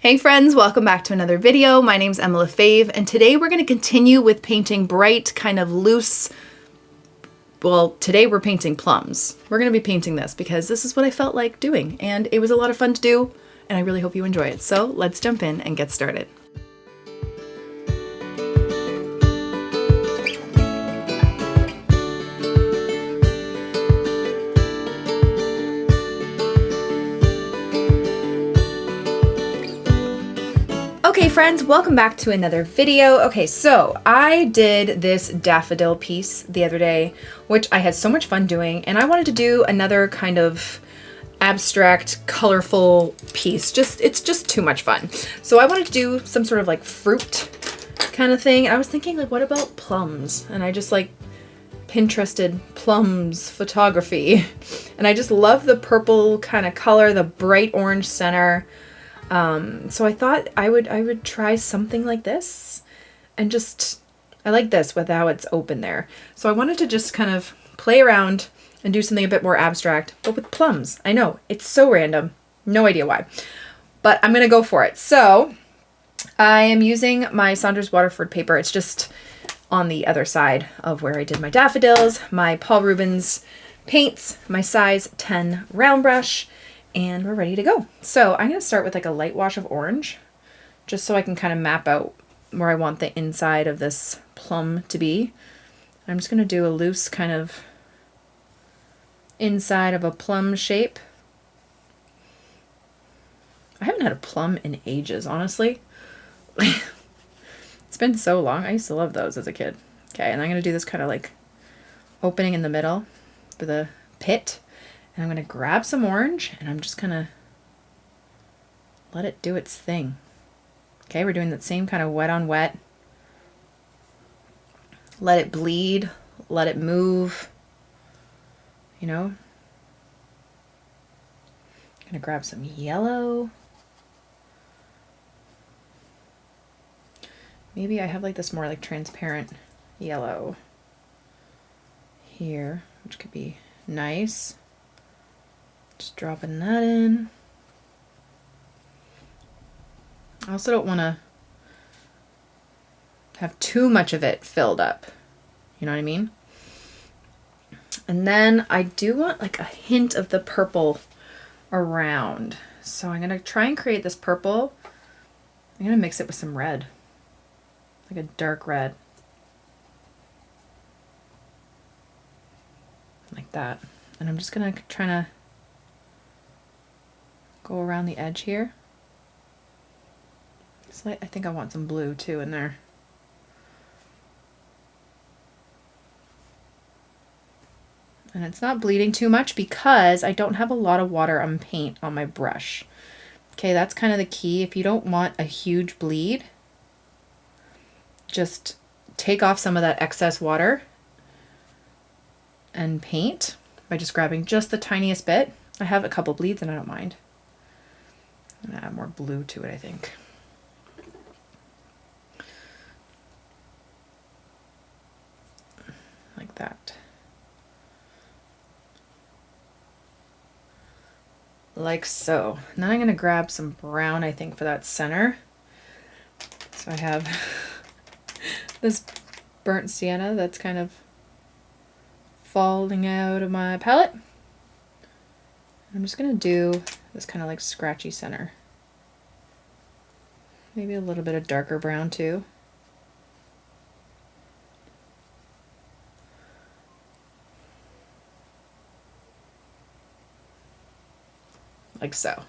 Hey friends, welcome back to another video. My name's Emma Lefave, and today we're going to continue with painting bright, kind of loose, well, today we're painting plums. We're going to be painting this because this is what I felt like doing, and it was a lot of fun to do, and I really hope you enjoy it. So let's jump in and get started. Okay friends, welcome back to another video. Okay, so I did this daffodil piece the other day, which I had so much fun doing, and I wanted to do another kind of abstract, colorful piece. It's just too much fun. So I wanted to do some sort of like fruit kind of thing. And I was thinking like, what about plums? And I just like Pinterested plums photography. And I just love the purple kind of color, the bright orange center. So I thought I would try something like this, and I like this with how it's open there. So I wanted to just kind of play around and do something a bit more abstract, but with plums. I know, it's so random. No idea why, but I'm going to go for it. So I am using my Saunders Waterford paper. It's just on the other side of where I did my daffodils, my Paul Rubens paints, my size 10 round brush, and we're ready to go. So I'm going to start with like a light wash of orange, just so I can kind of map out where I want the inside of this plum to be. I'm just going to do a loose kind of inside of a plum shape. I haven't had a plum in ages, honestly. It's been so long. I used to love those as a kid. Okay, and I'm going to do this kind of like opening in the middle for the pit. And I'm going to grab some orange, and I'm just going to let it do its thing. Okay, we're doing that same kind of wet on wet. Let it bleed, let it move, you know. I'm going to grab some yellow. Maybe I have like this more like transparent yellow here, which could be nice. Just dropping that in. I also don't want to have too much of it filled up. You know what I mean? And then I do want like a hint of the purple around. So I'm going to try and create this purple. I'm going to mix it with some red. Like a dark red. Like that. And I'm just going to try to go around the edge here. So I think I want some blue too in there. And it's not bleeding too much because I don't have a lot of water on paint on my brush. Okay, that's kind of the key. If you don't want a huge bleed, just take off some of that excess water and paint by just grabbing just the tiniest bit. I have a couple bleeds and I don't mind. I'm gonna add more blue to it, I think. Like that. Like so. And then I'm gonna grab some brown, I think, for that center. So I have this burnt sienna that's kind of falling out of my palette. I'm just gonna do this kind of like scratchy center. Maybe a little bit of darker brown too. Like so.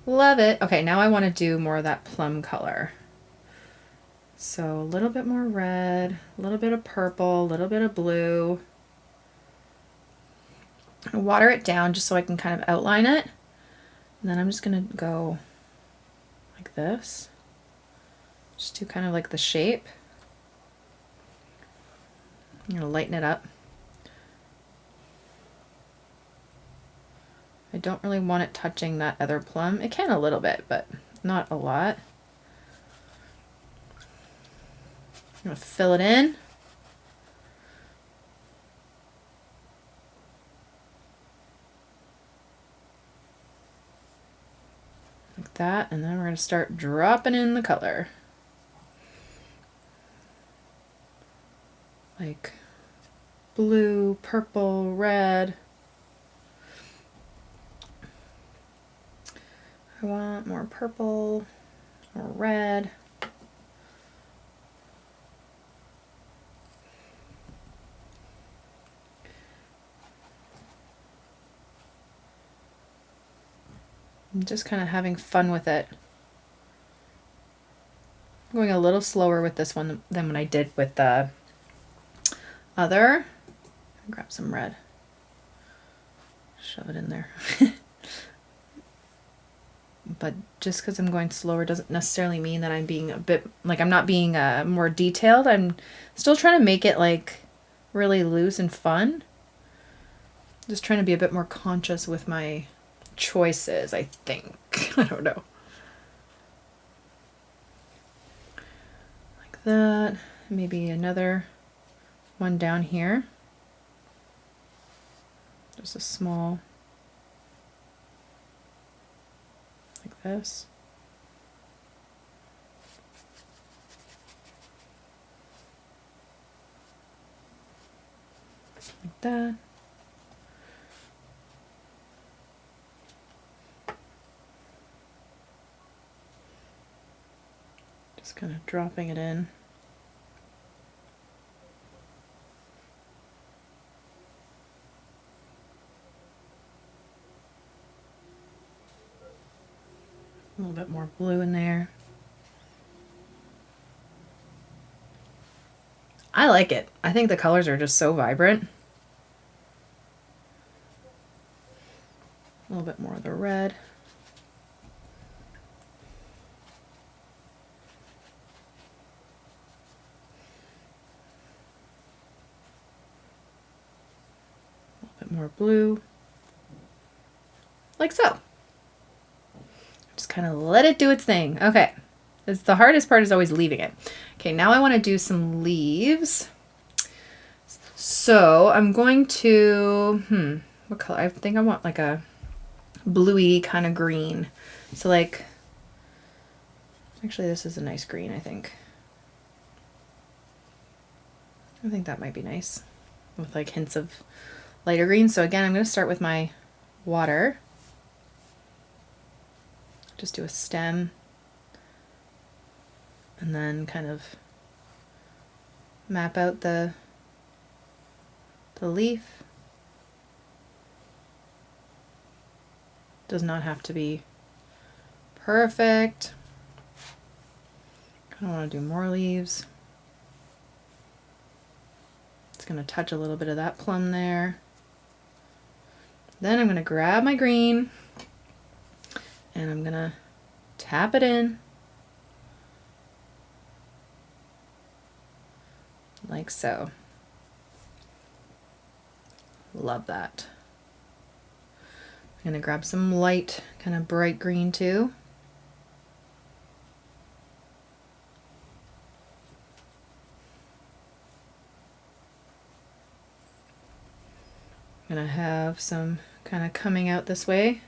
Love it. Okay, now I want to do more of that plum color. So a little bit more red, a little bit of purple, a little bit of blue. Water it down just so I can kind of outline it. And then I'm just going to go like this. Just do kind of like the shape. I'm going to lighten it up. I don't really want it touching that other plum. It can a little bit, but not a lot. I'm going to fill it in. Like like that, and then we're going to start dropping in the color. Like blue, purple, red. I want more purple, more red. I'm just kind of having fun with it. I'm going a little slower with this one than when I did with the other. Grab some red. Shove it in there. But just because I'm going slower doesn't necessarily mean that I'm being a bit, like I'm not being more detailed. I'm still trying to make it like really loose and fun. Just trying to be a bit more conscious with my choices, I think. I don't know. Like that. Maybe another one down here. Just a small, like this. Like that. Just kind of dropping it in. A little bit more blue in there. I like it. I think the colors are just so vibrant. A little bit more of the red. A little bit more blue. Like so. Just kind of let it do its thing. Okay. The hardest part is always leaving it. Okay, now I want to do some leaves. So I'm going to, what color? I think I want like a bluey kind of green. So like, actually this is a nice green, I think. I think that might be nice with like hints of lighter green. So again, I'm going to start with my water. Just do a stem and then kind of map out the leaf. Does not have to be perfect. Kind of want to do more leaves. It's going to touch a little bit of that plum there. Then I'm going to grab my green and I'm going to tap it in like so. Love that. I'm going to grab some light, kind of bright green too. I'm going to have some kind of coming out this way.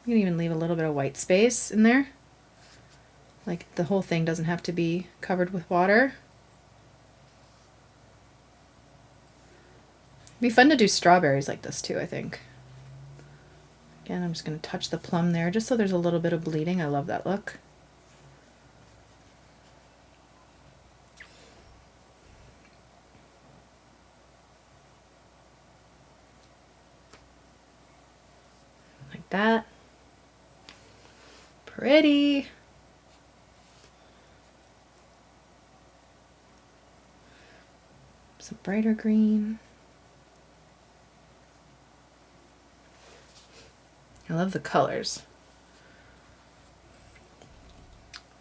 You can even leave a little bit of white space in there. Like the whole thing doesn't have to be covered with water. It'd be fun to do strawberries like this too, I think. Again, I'm just going to touch the plum there just so there's a little bit of bleeding. I love that look. Like that. Pretty. Some brighter green. I love the colors.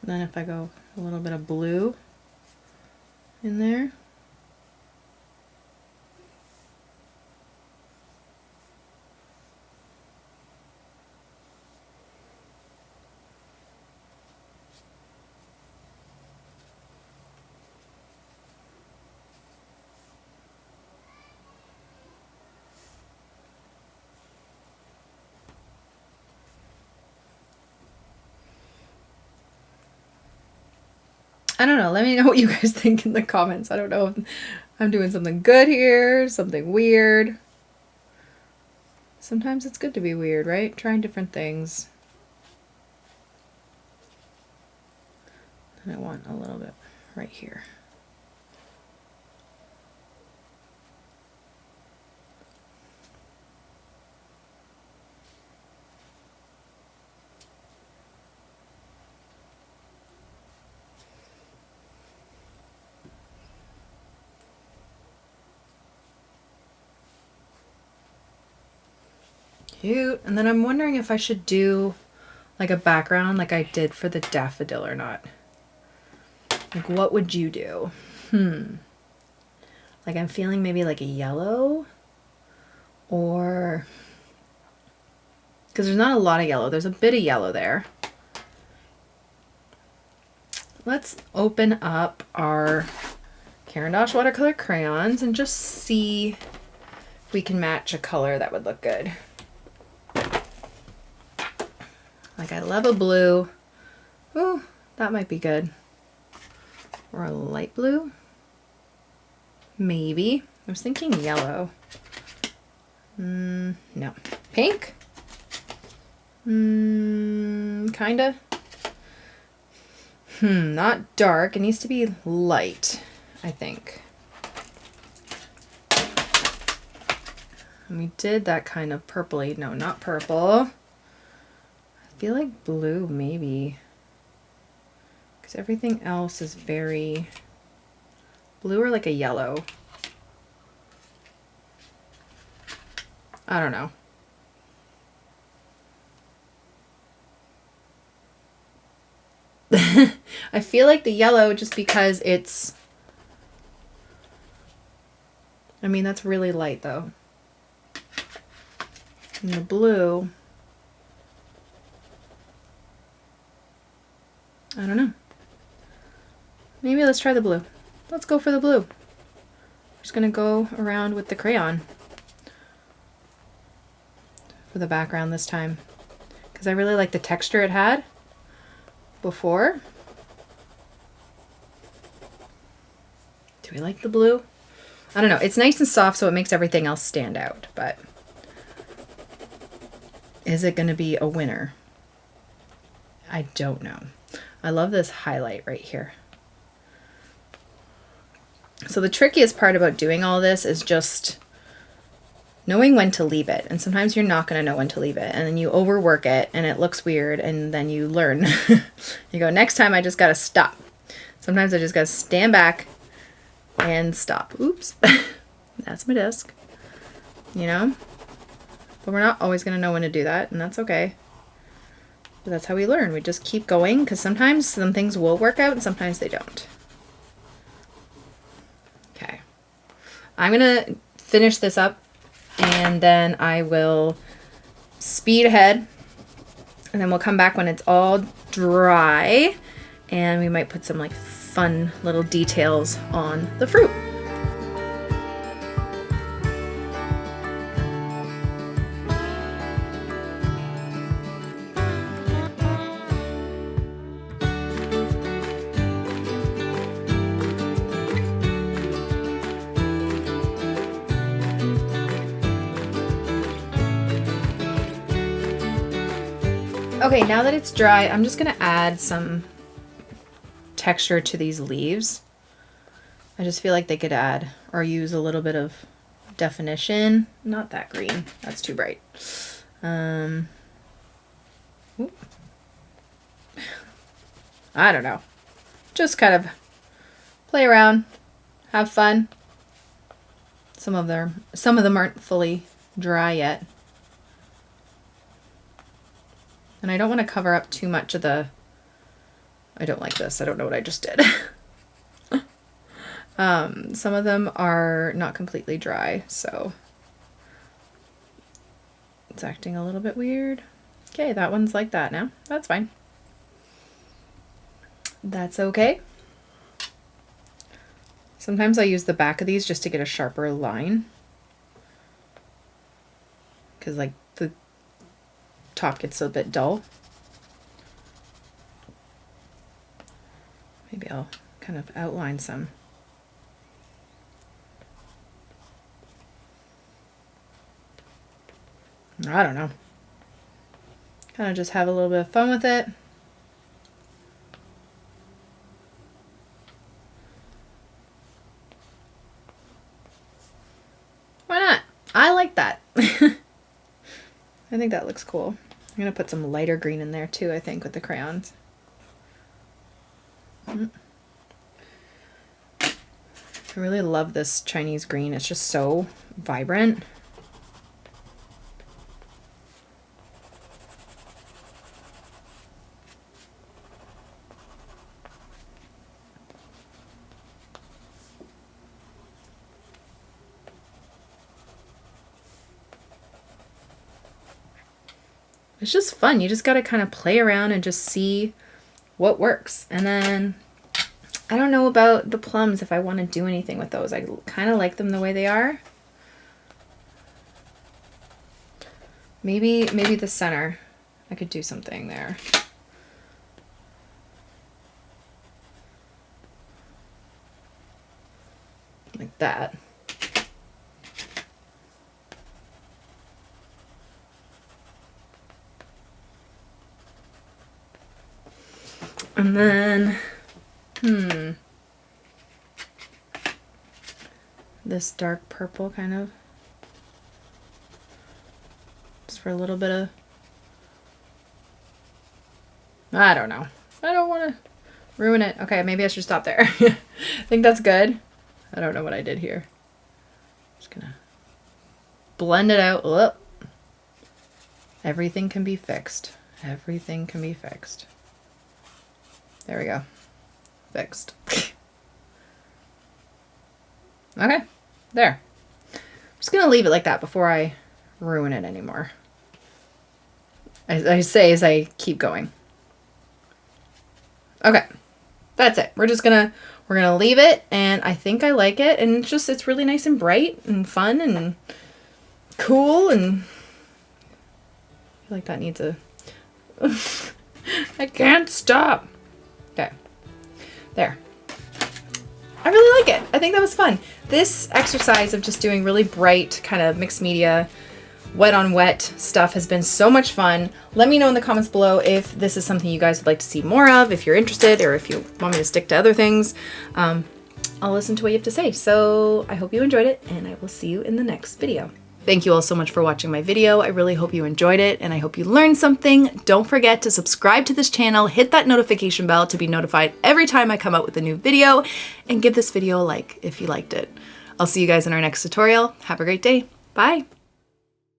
And then if I go a little bit of blue in there. I don't know. Let me know what you guys think in the comments. I don't know if I'm doing something good here, something weird. Sometimes it's good to be weird, right? Trying different things. And I want a little bit right here. Cute. And then I'm wondering if I should do like a background like I did for the daffodil or not. Like, what would you do? Like, I'm feeling maybe like a yellow, or because there's not a lot of yellow. There's a bit of yellow there. Let's open up our Caran d'Ache watercolor crayons and just see if we can match a color that would look good. Like, I love a blue. Ooh, that might be good. Or a light blue. Maybe. I was thinking yellow. No. Pink? Kinda. Not dark. It needs to be light, I think. And we did that kind of purpley. No, not purple. I feel like blue, maybe. Because everything else is very blue or like a yellow. I don't know. I feel like the yellow just because it's, I mean, that's really light though. And the blue, I don't know. Maybe let's try the blue. Let's go for the blue. I'm just gonna go around with the crayon for the background this time because I really like the texture it had before. Do we like the blue? I don't know. It's nice and soft, so it makes everything else stand out, but is it going to be a winner? I don't know. I love this highlight right here. So the trickiest part about doing all this is just knowing when to leave it. And sometimes you're not going to know when to leave it. And then you overwork it and it looks weird. And then you learn. You go, next time I just got to stop. Sometimes I just got to stand back and stop. Oops. That's my desk. You know? But we're not always going to know when to do that. And that's okay. But that's how we learn. We just keep going. Because sometimes some things will work out and sometimes they don't. Okay. I'm going to finish this up. And then I will speed ahead, and then we'll come back when it's all dry, and we might put some like fun little details on the fruit. Okay, now that it's dry, I'm just gonna add some texture to these leaves. I just feel like they could add or use a little bit of definition. Not that green, that's too bright. I don't know. Just kind of play around, have fun. Some of them aren't fully dry yet. And I don't want to cover up too much of the, I don't like this. I don't know what I just did. Some of them are not completely dry, so it's acting a little bit weird. Okay, that one's like that now. That's fine. That's okay. Sometimes I use the back of these just to get a sharper line. Because like the top gets a bit dull. Maybe I'll kind of outline some. I don't know. Kind of just have a little bit of fun with it. Why not? I like that. I think that looks cool. I'm going to put some lighter green in there too, I think, with the crayons. I really love this Chinese green. It's just so vibrant. It's just fun. You just got to kind of play around and just see what works. And then I don't know about the plums if I want to do anything with those. I kind of like them the way they are. Maybe the center. I could do something there. Like that. And then, this dark purple kind of, just for a little bit of, I don't know. I don't want to ruin it. Okay, maybe I should stop there. I think that's good. I don't know what I did here. Just gonna blend it out. Whoop. Everything can be fixed. Everything can be fixed. There we go. Fixed. Okay, there. I'm just gonna leave it like that before I ruin it anymore. I say as I keep going. Okay, that's it. We're gonna leave it, and I think I like it, and it's really nice and bright and fun and cool, and I feel like that needs a I can't stop. Okay, there. I really like it. I think that was fun. This exercise of just doing really bright kind of mixed media, wet on wet stuff has been so much fun. Let me know in the comments below if this is something you guys would like to see more of, if you're interested, or if you want me to stick to other things. I'll listen to what you have to say. So I hope you enjoyed it, and I will see you in the next video. Thank you all so much for watching my video. I really hope you enjoyed it, and I hope you learned something. Don't forget to subscribe to this channel, hit that notification bell to be notified every time I come out with a new video, and give this video a like if you liked it. I'll see you guys in our next tutorial. Have a great day. Bye.